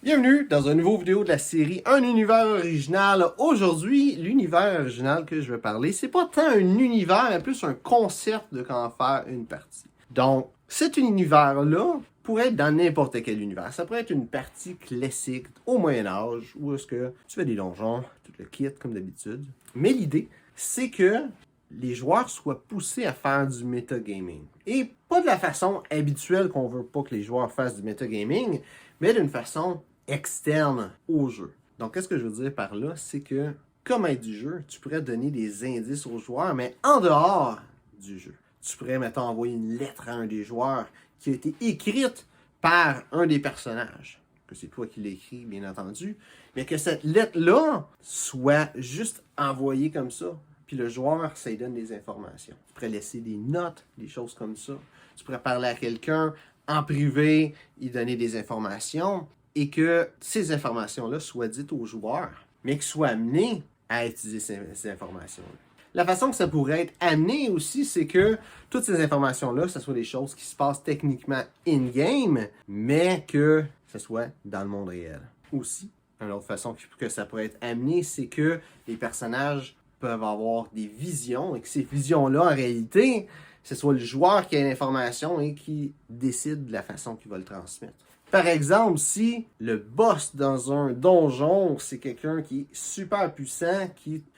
Bienvenue dans une nouvelle vidéo de la série Un univers original. Aujourd'hui, l'univers original que je vais parler, c'est pas tant un univers, mais plus un concept de comment faire une partie. Donc, cet univers-là pourrait être dans n'importe quel univers. Ça pourrait être une partie classique au Moyen-Âge, où est-ce que tu fais des donjons, tout le kit comme d'habitude. Mais l'idée, c'est que les joueurs soient poussés à faire du metagaming. Et pas de la façon habituelle qu'on veut pas que les joueurs fassent du metagaming, mais d'une façon externe au jeu. Donc, qu'est-ce que je veux dire par là? C'est que, comme aide du jeu, tu pourrais donner des indices aux joueurs, mais en dehors du jeu. Tu pourrais, mettons, envoyer une lettre à un des joueurs qui a été écrite par un des personnages. Que c'est toi qui l'écris, bien entendu. Mais que cette lettre-là soit juste envoyée comme ça. Puis le joueur, ça lui donne des informations. Tu pourrais laisser des notes, des choses comme ça. Tu pourrais parler à quelqu'un en privé, y donner des informations. Et que ces informations-là soient dites aux joueurs, mais qu'ils soient amenés à utiliser ces informations-là. La façon que ça pourrait être amené aussi, c'est que toutes ces informations-là, ce soit des choses qui se passent techniquement in-game, mais que ce soit dans le monde réel. Aussi, une autre façon que ça pourrait être amené, c'est que les personnages peuvent avoir des visions, et que ces visions-là, en réalité, ce soit le joueur qui a l'information et qui décide de la façon qu'il va le transmettre. Par exemple, si le boss dans un donjon, c'est quelqu'un qui est super puissant,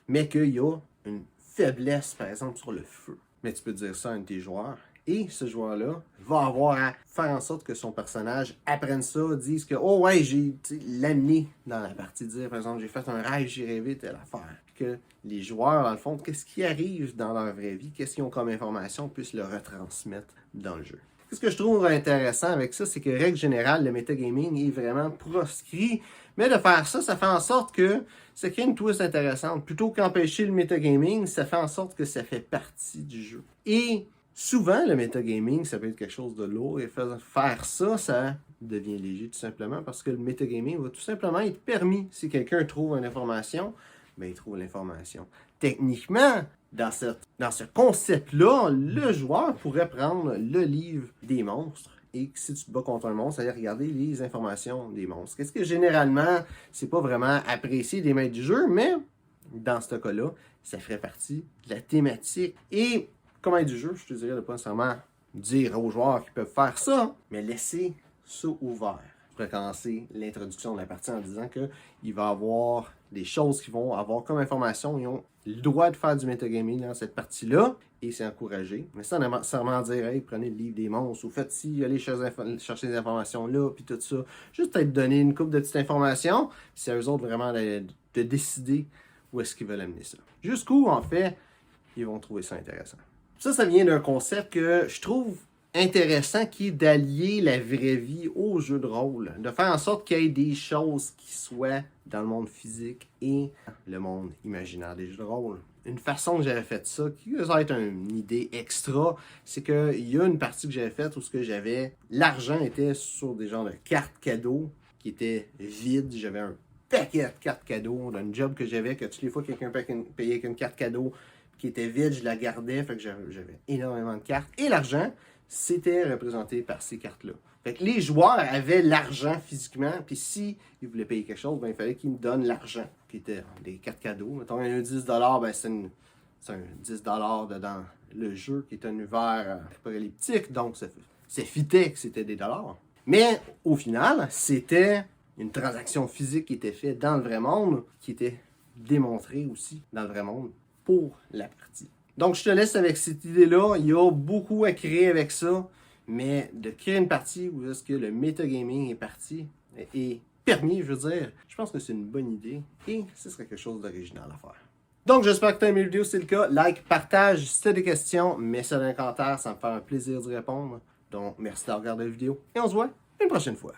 mais qu'il y a une faiblesse, par exemple, sur le feu. Mais tu peux dire ça à un de tes joueurs. Et ce joueur-là va avoir à faire en sorte que son personnage apprenne ça, dise que, oh ouais, j'ai l'amené dans la partie, dire, par exemple, j'ai fait un rêve, j'ai rêvé telle affaire. Que les joueurs, dans le fond, qu'est-ce qui arrive dans leur vraie vie, qu'est-ce qu'ils ont comme information, puissent le retransmettre dans le jeu. Ce que je trouve intéressant avec ça, c'est que, règle générale, le metagaming est vraiment proscrit. Mais de faire ça, ça fait en sorte que ça crée une twist intéressante. Plutôt qu'empêcher le metagaming, ça fait en sorte que ça fait partie du jeu. Et souvent, le metagaming, ça peut être quelque chose de lourd. Et faire ça, ça devient léger tout simplement parce que le metagaming va tout simplement être permis. Si quelqu'un trouve une information, ben, il trouve l'information. Techniquement, dans ce concept-là, le joueur pourrait prendre le livre des monstres et si tu te bats contre un monstre, aller regarder les informations des monstres. Qu'est-ce que généralement, c'est pas vraiment apprécié des maîtres du jeu, mais dans ce cas-là, ça ferait partie de la thématique. Et comme maître du jeu, je te dirais de pas nécessairement dire aux joueurs qu'ils peuvent faire ça, mais laisser ça ouvert. Je pourrais commencer l'introduction de la partie en disant qu'il va y avoir des choses qui vont avoir comme information. Ils ont le droit de faire du metagaming dans cette partie-là et c'est encouragé. Mais sans nécessairement dire, hey, prenez le livre des monstres ou faites-ci, allez chercher des informations là, puis tout ça. Juste peut-être donner une couple de petites informations, puis c'est à eux autres vraiment de décider où est-ce qu'ils veulent amener ça. Jusqu'où, en fait, ils vont trouver ça intéressant. Ça vient d'un concept que je trouve intéressant qui est d'allier la vraie vie au jeu de rôle. De faire en sorte qu'il y ait des choses qui soient dans le monde physique et le monde imaginaire des jeux de rôle. Une façon que j'avais fait ça, qui va être une idée extra, c'est qu'il y a une partie que j'avais faite où l'argent était sur des genres de cartes cadeaux qui étaient vides. J'avais un paquet de cartes cadeaux d'un job que j'avais, que toutes les fois que quelqu'un payait avec une carte cadeau qui était vide, je la gardais, fait que j'avais énormément de cartes. Et l'argent, c'était représenté par ces cartes-là. Fait que les joueurs avaient l'argent physiquement, puis s'ils voulaient payer quelque chose, ben, il fallait qu'ils me donnent l'argent, qui était des cartes cadeaux. Mettons, un 10$, ben, c'est un 10$ dedans le jeu, qui est un univers apocalyptique, donc ça fitait que c'était des dollars. Mais au final, c'était une transaction physique qui était faite dans le vrai monde, qui était démontrée aussi dans le vrai monde pour la partie. Donc, je te laisse avec cette idée-là. Il y a beaucoup à créer avec ça, mais de créer une partie où est-ce que le metagaming est parti et permis, je veux dire, je pense que c'est une bonne idée et ce serait quelque chose d'original à faire. Donc, j'espère que tu as aimé la vidéo. Si c'est le cas, like, partage. Si tu as des questions, mets ça dans les commentaires. Ça me fait un plaisir d'y répondre. Donc, merci d'avoir regardé la vidéo et on se voit une prochaine fois.